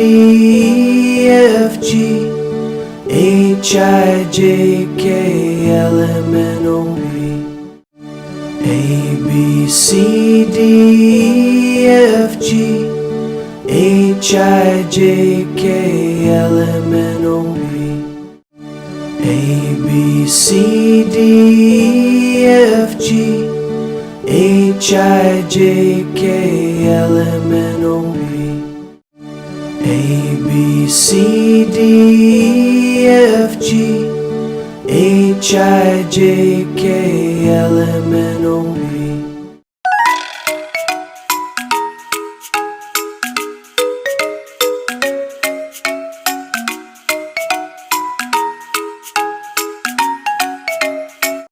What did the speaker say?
E, F, G, H, I, J, K, L, M, N, O, P. A, B, C, D, E, F, G, H, I, J, K, L, M, N, O, P. A, B, C, D, E, F, G, H, I, J, K, L, M, N, O, P. A, B, C, D, E, F, G, H, I, J, K,